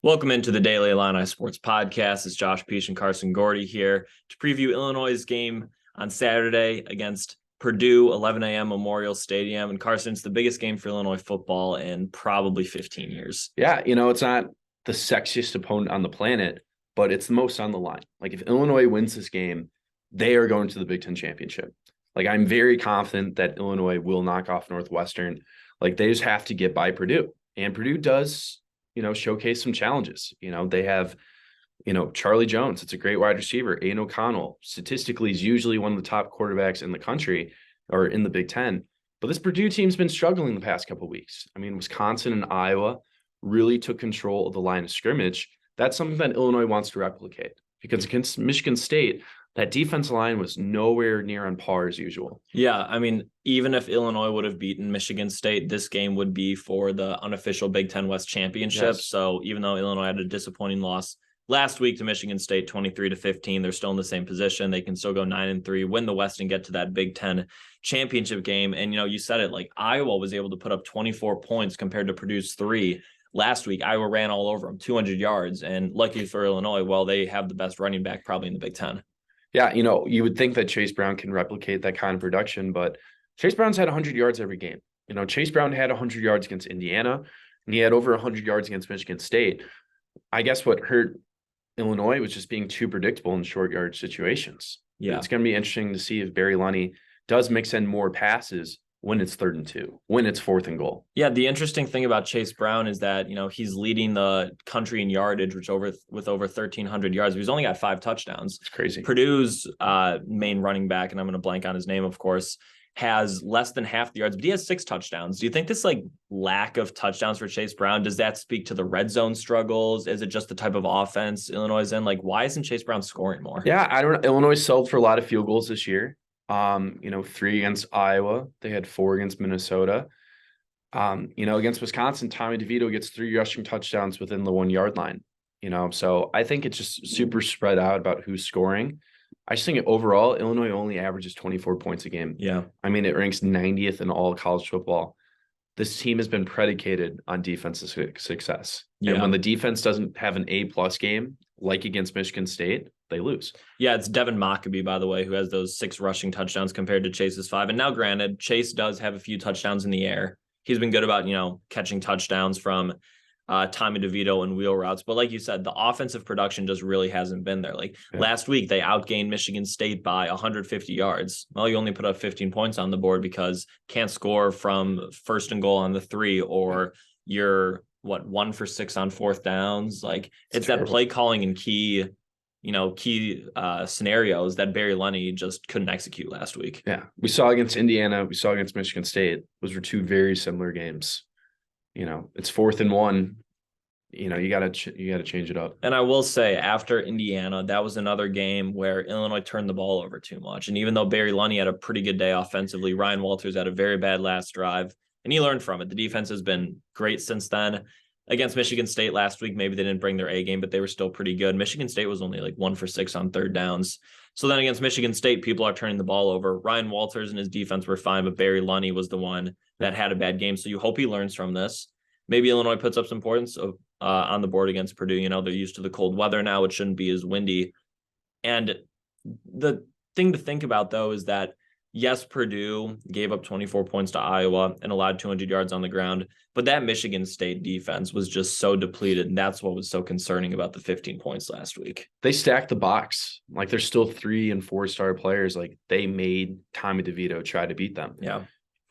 Welcome into the Daily Illini Sports Podcast. It's Josh Pietsch and Carson Gourdie here to preview Illinois' game on Saturday against Purdue, 11 a.m. Memorial Stadium. And Carson, it's the biggest game for Illinois football in probably 15 years. Yeah, it's not the sexiest opponent on the planet, but it's the most on the line. Like, if Illinois wins this game, they are going to the Big Ten championship. Like, I'm very confident that Illinois will knock off Northwestern. Like, they just have to get by Purdue. And Purdue does showcase some challenges. They have, Charlie Jones. It's a great wide receiver. Aiden O'Connell, statistically, is usually one of the top quarterbacks in the country or in the Big Ten. But this Purdue team's been struggling the past couple of weeks. I mean, Wisconsin and Iowa really took control of the line of scrimmage. That's something that Illinois wants to replicate, because against Michigan State, that defensive line was nowhere near on par as usual. Yeah, I mean, even if Illinois would have beaten Michigan State, this game would be for the unofficial Big Ten West Championship. Yes. So even though Illinois had a disappointing loss last week to Michigan State, 23-15, they're still in the same position. They can still go 9-3, win the West, and get to that Big Ten championship game. And, you said it, like, Iowa was able to put up 24 points compared to Purdue's 3. Last week, Iowa ran all over them, 200 yards. And lucky for Illinois, well, they have the best running back probably in the Big Ten. Yeah, you would think that Chase Brown can replicate that kind of production, but Chase Brown's had 100 yards every game. Chase Brown had 100 yards against Indiana, and he had over 100 yards against Michigan State. I guess what hurt Illinois was just being too predictable in short yard situations. Yeah, it's going to be interesting to see if Barry Lunny does mix in more passes when it's 3rd and 2, when it's 4th and goal. Yeah, the interesting thing about Chase Brown is that, he's leading the country in yardage, with over 1,300 yards. He's only got 5 touchdowns. It's crazy. Purdue's main running back, and I'm going to blank on his name, of course, has less than half the yards, but he has 6 touchdowns. Do you think this lack of touchdowns for Chase Brown, does that speak to the red zone struggles? Is it just the type of offense Illinois is in? Why isn't Chase Brown scoring more? Yeah, I don't know. Illinois settled for a lot of field goals this year. 3 against Iowa. They had 4 against Minnesota. Against Wisconsin, Tommy DeVito gets 3 rushing touchdowns within the 1 yard line. So I think it's just super spread out about who's scoring. I just think overall, Illinois only averages 24 points a game. Yeah. I mean, it ranks 90th in all college football. This team has been predicated on defensive success. Yeah. And when the defense doesn't have an A+ game, like against Michigan State, they lose. Yeah, it's Devin Mockabee, by the way, who has those 6 rushing touchdowns compared to Chase's 5. And now, granted, Chase does have a few touchdowns in the air. He's been good about, catching touchdowns from Tommy DeVito and wheel routes. But like you said, the offensive production just really hasn't been there. Last week, they outgained Michigan State by 150 yards. Well, you only put up 15 points on the board because can't score from 1st and goal on the 3, or you're 1 for 6 on 4th downs. It's that play calling and key scenarios that Barry Lunny just couldn't execute last week. Yeah. We saw against Indiana, we saw against Michigan State. Those were 2 very similar games. It's 4th and 1. You gotta change it up. And I will say, after Indiana, that was another game where Illinois turned the ball over too much. And even though Barry Lunny had a pretty good day offensively, Ryan Walters had a very bad last drive, and he learned from it. The defense has been great since then. Against Michigan State last week, maybe they didn't bring their A game, but they were still pretty good. Michigan State was only 1 for 6 on 3rd downs. So then against Michigan State, people are turning the ball over. Ryan Walters and his defense were fine, but Barry Lunny was the one that had a bad game. So you hope he learns from this. Maybe Illinois puts up some points on the board against Purdue. They're used to the cold weather now. It shouldn't be as windy. And the thing to think about, though, is that, yes, Purdue gave up 24 points to Iowa and allowed 200 yards on the ground, but that Michigan State defense was just so depleted, and that's what was so concerning about the 15 points last week. They stacked the box. There's still 3- and 4-star players. They made Tommy DeVito try to beat them. Yeah.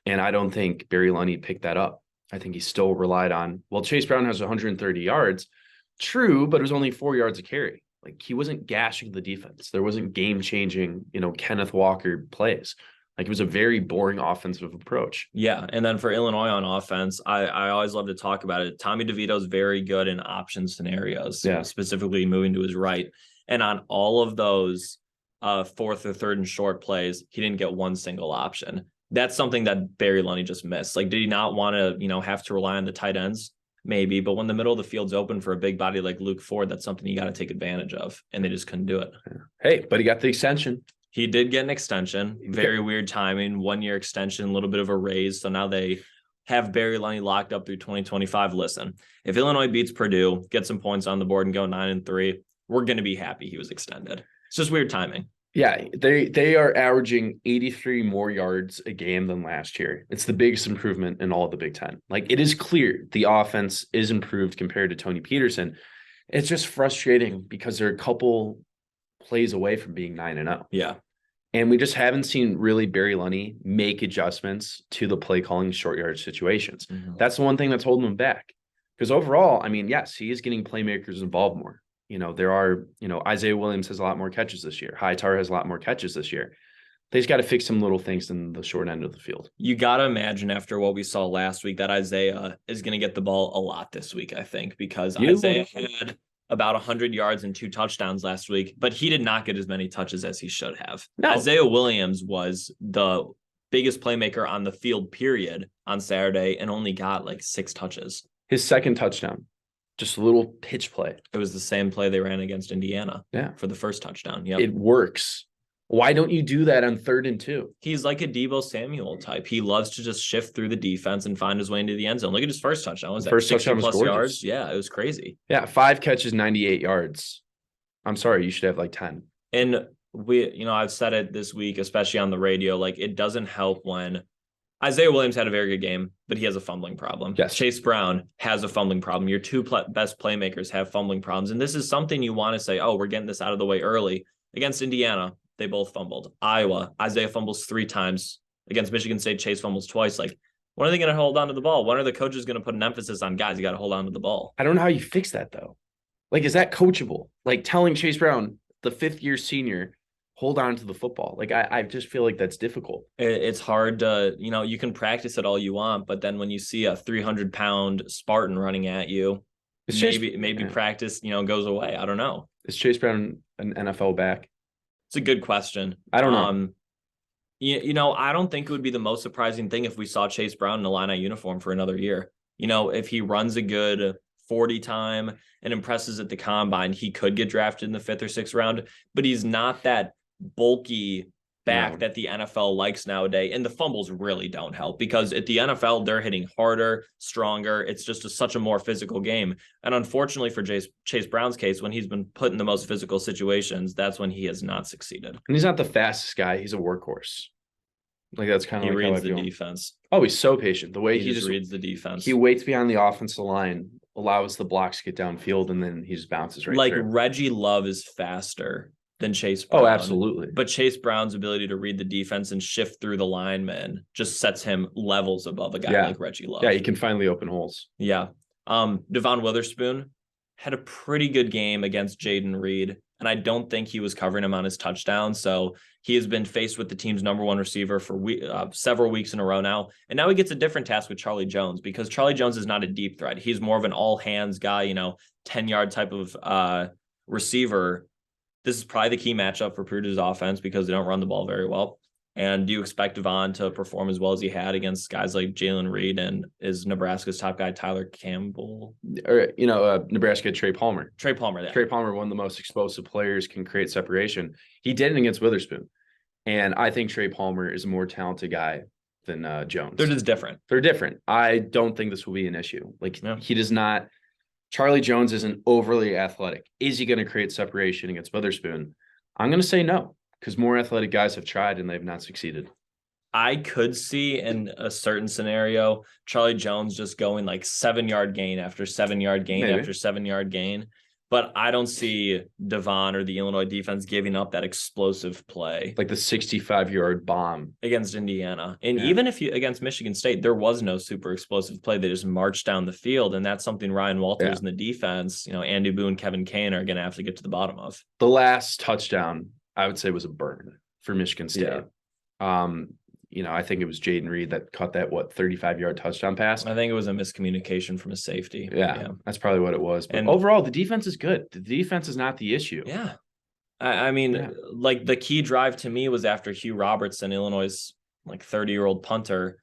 And I don't think Barry Lunny picked that up. I think he still relied on, Chase Brown has 130 yards. True, but it was only 4 yards a carry. He wasn't gashing the defense. There wasn't game-changing, Kenneth Walker plays. It was a very boring offensive approach. Yeah, and then for Illinois on offense, I always love to talk about it. Tommy DeVito's very good in option scenarios, specifically moving to his right. And on all of those 4th or 3rd and short plays, he didn't get one single option. That's something that Barry Lunny just missed. Did he not want to, have to rely on the tight ends? Maybe, but when the middle of the field's open for a big body like Luke Ford, that's something you got to take advantage of, and they just couldn't do it. Hey, but he got the extension. He did get an extension. Very weird timing. 1 year extension, a little bit of a raise. So now they have Barry Lunny locked up through 2025. Listen, if Illinois beats Purdue, get some points on the board and go 9-3, we're going to be happy he was extended. It's just weird timing. Yeah, they are averaging 83 more yards a game than last year. It's the biggest improvement in all of the Big Ten. Like, it is clear the offense is improved compared to Tony Peterson. It's just frustrating because they're a couple plays away from being 9-0. Yeah. And we just haven't seen really Barry Lunny make adjustments to the play calling short yard situations. Mm-hmm. That's the one thing that's holding him back. Because overall, I mean, yes, he is getting playmakers involved more. There are, Isaiah Williams has a lot more catches this year. Hightower has a lot more catches this year. They just got to fix some little things in the short end of the field. You got to imagine after what we saw last week that Isaiah is going to get the ball a lot this week, I think, because Isaiah had about 100 yards and 2 touchdowns last week, but he did not get as many touches as he should have. No. Isaiah Williams was the biggest playmaker on the field, period, on Saturday, and only got like 6 touches. His second touchdown, just a little pitch play. It was the same play they ran against Indiana. Yeah. For the first touchdown. Yeah. It works. Why don't you do that on 3rd and 2? He's like a Deebo Samuel type. He loves to just shift through the defense and find his way into the end zone. Look at his first touchdown. Was that first 60 touchdown plus was yards? Yeah, it was crazy. Yeah, 5 catches, 98 yards. I'm sorry, you should have like 10. And I've said it this week, especially on the radio, like, it doesn't help when Isaiah Williams had a very good game, but he has a fumbling problem. Yes. Chase Brown has a fumbling problem. Your 2 best playmakers have fumbling problems. And this is something you want to say, oh, we're getting this out of the way early. Against Indiana, they both fumbled. Iowa, Isaiah fumbles 3 times. Against Michigan State, Chase fumbles twice. Like, when are they going to hold on to the ball? When are the coaches going to put an emphasis on, guys, you got to hold on to the ball? I don't know how you fix that, though. Like, is that coachable? Like, telling Chase Brown, the 5th-year senior, hold on to the football. Like, I just feel like that's difficult. It's hard to, you can practice it all you want, but then when you see a 300-pound Spartan running at you, maybe practice, goes away. I don't know. Is Chase Brown an NFL back? It's a good question. I don't know. I don't think it would be the most surprising thing if we saw Chase Brown in a Illini uniform for another year. If he runs a good 40 time and impresses at the combine, he could get drafted in the 5th or 6th round, but he's not that bulky back that the NFL likes nowadays. And the fumbles really don't help because at the NFL, they're hitting harder, stronger. It's just such a more physical game. And unfortunately for Chase Brown's case, when he's been put in the most physical situations, that's when he has not succeeded. And he's not the fastest guy. He's a workhorse. Like, that's kind of like reads the defense. Oh, he's so patient. The way he just reads the defense. He waits behind the offensive line, allows the blocks to get downfield, and then he just bounces right like through. Reggie Love is faster than Chase Brown. Oh, absolutely. But Chase Brown's ability to read the defense and shift through the linemen just sets him levels above a guy like Reggie Love. Yeah, he can find the open holes. Yeah. Devon Witherspoon had a pretty good game against Jaden Reed, and I don't think he was covering him on his touchdown. So he has been faced with the team's number 1 receiver for several weeks in a row now. And now he gets a different task with Charlie Jones because Charlie Jones is not a deep threat. He's more of an all-hands guy, 10-yard type of receiver. This is probably the key matchup for Purdue's offense because they don't run the ball very well. And do you expect Devon to perform as well as he had against guys like Jalen Reed and is Nebraska's top guy, Tyler Campbell? Or, Nebraska, Trey Palmer. Trey Palmer, yeah. Trey Palmer, one of the most explosive players, can create separation. He did it against Witherspoon. And I think Trey Palmer is a more talented guy than Jones. They're just different. They're different. I don't think this will be an issue. He does not. Charlie Jones isn't overly athletic. Is he going to create separation against Witherspoon? I'm going to say no, because more athletic guys have tried and they've not succeeded. I could see in a certain scenario, Charlie Jones just going like 7-yard gain after 7-yard gain after 7-yard gain. But I don't see Devon or the Illinois defense giving up that explosive play. Like the 65-yard bomb. Against Indiana. And even if you against Michigan State, there was no super explosive play. They just marched down the field. And that's something Ryan Walters and the defense, Andy Boone, Kevin Kane are going to have to get to the bottom of. The last touchdown, I would say, was a burn for Michigan State. Yeah. I think it was Jaden Reed that caught that 35-yard touchdown pass. I think it was a miscommunication from a safety. Yeah, that's probably what it was. But overall, the defense is good. The defense is not the issue. Yeah. I mean, like the key drive to me was after Hugh Robertson, Illinois' 30-year-old punter,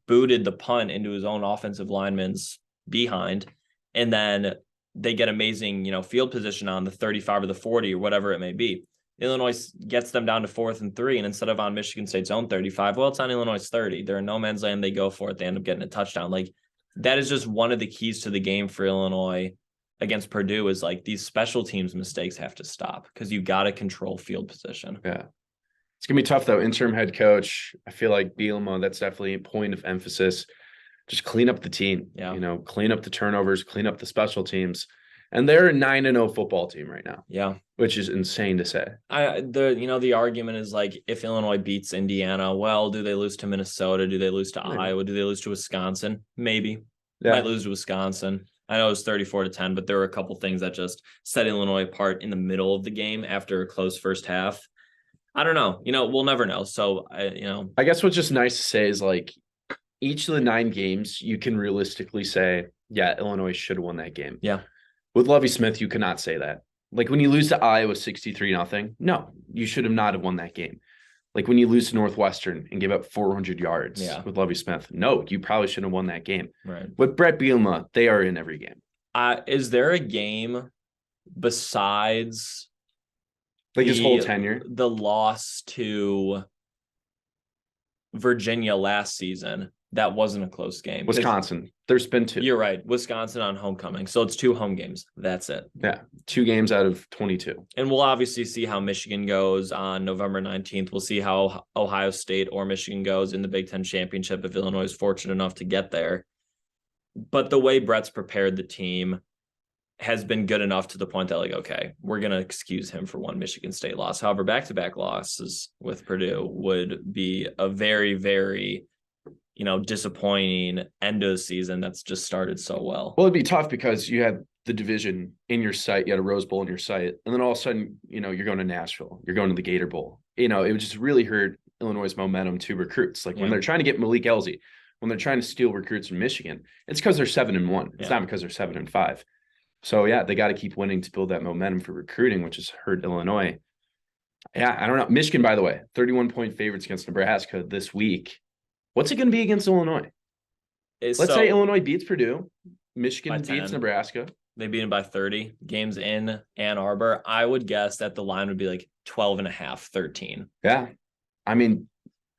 booted the punt into his own offensive lineman's behind. And then they get amazing, field position on the 35 or the 40 or whatever it may be. Illinois gets them down to 4th and 3, and instead of on Michigan State's own 35, well, it's on Illinois' 30. They're in no man's land. They go for it. They end up getting a touchdown. Like, that is just one of the keys to the game for Illinois against Purdue is like these special teams mistakes have to stop because you got to control field position. Yeah. It's going to be tough, though. Interim head coach, I feel like Bielema, that's definitely a point of emphasis. Just clean up the team. Yeah. You know, clean up the turnovers, clean up the special teams. And they're a 9-0 football team right now. Yeah. Which is insane to say. The argument is like, if Illinois beats Indiana, well, do they lose to Minnesota? Do they lose to Iowa? Do they lose to Wisconsin? Maybe. Yeah. Might lose to Wisconsin. I know it was 34-10, but there were a couple things that just set Illinois apart in the middle of the game after a close first half. I don't know. We'll never know. So, I guess what's just nice to say is like each of the 9 games, you can realistically say, yeah, Illinois should have won that game. Yeah. With Lovie Smith, you cannot say that. Like when you lose to Iowa 63-0, no, you should have not have won that game. Like when you lose to Northwestern and give up 400 yards with Lovie Smith, no, you probably shouldn't have won that game. Right. With Brett Bielema, they are in every game. Is there a game besides like his whole tenure, the loss to Virginia last season, that wasn't a close game? Wisconsin. There's been 2. You're right. Wisconsin on homecoming. So it's 2 home games. That's it. Yeah. 2 games out of 22. And we'll obviously see how Michigan goes on November 19th. We'll see how Ohio State or Michigan goes in the Big Ten championship if Illinois is fortunate enough to get there. But the way Brett's prepared the team has been good enough to the point that, like, okay, we're going to excuse him for one Michigan State loss. However, back-to-back losses with Purdue would be a very, very disappointing end of the season that's just started so well. Well, it'd be tough because you had the division in your sight, you had a Rose Bowl in your sight, and then all of a sudden, you're going to Nashville, you're going to the Gator Bowl. It would just really hurt Illinois' momentum to recruits. Like when they're trying to get Malik Elzy, when they're trying to steal recruits from Michigan, it's because they're 7-1. It's not because they're 7-5. So yeah, they got to keep winning to build that momentum for recruiting, which has hurt Illinois. Yeah, I don't know. Michigan, by the way, 31-point favorites against Nebraska this week. What's it going to be against Illinois? Let's say Illinois beats Purdue. Michigan beats Nebraska. They beat them by 30. Games in Ann Arbor. I would guess that the line would be like 12.5, 13. Yeah. I mean,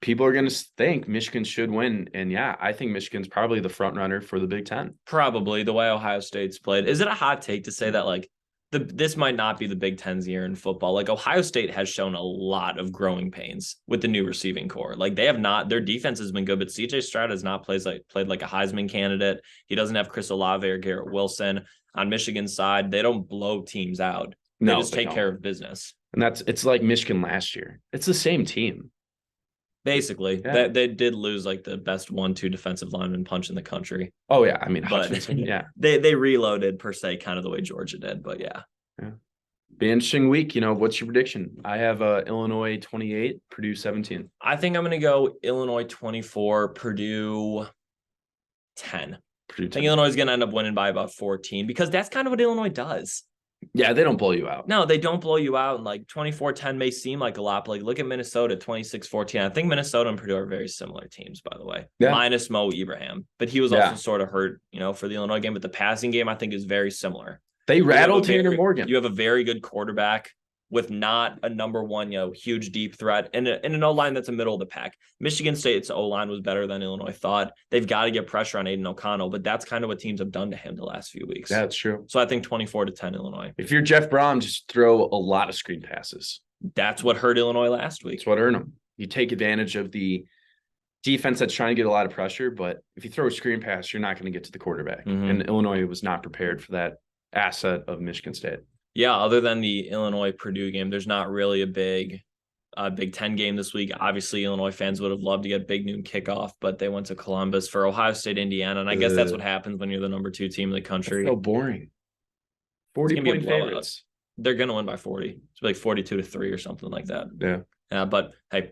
people are going to think Michigan should win. And yeah, I think Michigan's probably the front runner for the Big Ten. Probably the way Ohio State's played. Is it a hot take to say that like this might not be the Big Ten's year in football? Like Ohio State has shown a lot of growing pains with the new receiving core. Like they have not, their defense has been good, but CJ Stroud has not played like a Heisman candidate. He doesn't have Chris Olave or Garrett Wilson. On Michigan's side, they don't blow teams out. They just take care of business. And it's like Michigan last year. It's the same team. Basically, they did lose like the best 1-2 defensive lineman punch in the country. Oh yeah, I mean, but they reloaded per se, kind of the way Georgia did. But yeah, be an interesting week. What's your prediction? I have Illinois 28, Purdue 17. I think I'm going to go Illinois 24, Purdue 10. I think Illinois is going to end up winning by about 14 because that's kind of what Illinois does. Yeah, they don't blow you out. No, they don't blow you out. And like 24-10 may seem like a lot, but like look at Minnesota, 26-14. I think Minnesota and Purdue are very similar teams, by the way. Yeah. Minus Mo Ibrahim. But he was also sort of hurt, for the Illinois game. But the passing game, I think, is very similar. They rattled Tanner Morgan. You have a very good quarterback with not a number one, huge deep threat and an O-line that's a middle of the pack. Michigan State's O-line was better than Illinois thought. They've got to get pressure on Aiden O'Connell, but that's kind of what teams have done to him the last few weeks. That's true. So I think 24-10 Illinois. If you're Jeff Brom, just throw a lot of screen passes. That's what hurt Illinois last week. That's what earned them. You take advantage of the defense that's trying to get a lot of pressure, but if you throw a screen pass, you're not going to get to the quarterback. Mm-hmm. And Illinois was not prepared for that asset of Michigan State. Yeah, other than the Illinois-Purdue game, there's not really a big Big Ten game this week. Obviously, Illinois fans would have loved to get big noon kickoff, but they went to Columbus for Ohio State, Indiana, and I guess that's what happens when you're the number 2 team in the country. That's so boring. 40-point favorites. They're going to win by 40. It's like 42-3 or something like that. Yeah. But, hey,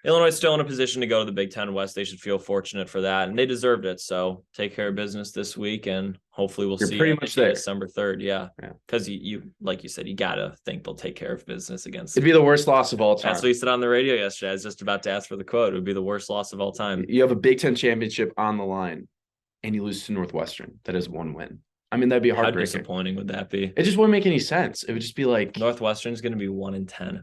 Illinois is still in a position to go to the Big Ten West. They should feel fortunate for that, and they deserved it. So take care of business this week, and hopefully we'll see pretty much there. December 3rd. Yeah, because you like you said, you gotta think they'll take care of business against. It'd be the worst loss of all time. That's what he said on the radio yesterday. I was just about to ask for the quote. It would be the worst loss of all time. You have a Big Ten championship on the line, and you lose to Northwestern. That is one win. I mean, that'd be heartbreaking. How disappointing would that be? It just wouldn't make any sense. It would just be like Northwestern's going to be 1-10.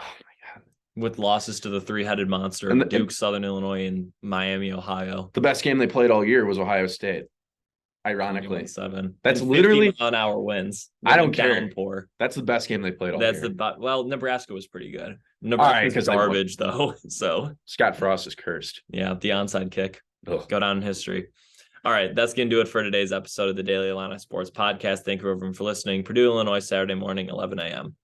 Oh my God. With losses to the three-headed monster, And Duke, Southern Illinois, and Miami, Ohio. The best game they played all year was Ohio State. Ironically, 7. That's and literally 50-mile-an-hour winds. I don't care. Downpour. That's the best game they played all year. Nebraska was pretty good. Nebraska's garbage though. So Scott Frost is cursed. Yeah, the onside kick. Ugh. Go down in history. All right, that's going to do it for today's episode of the Daily Illini Sports Podcast. Thank you everyone for listening. Purdue, Illinois, Saturday morning, 11 a.m.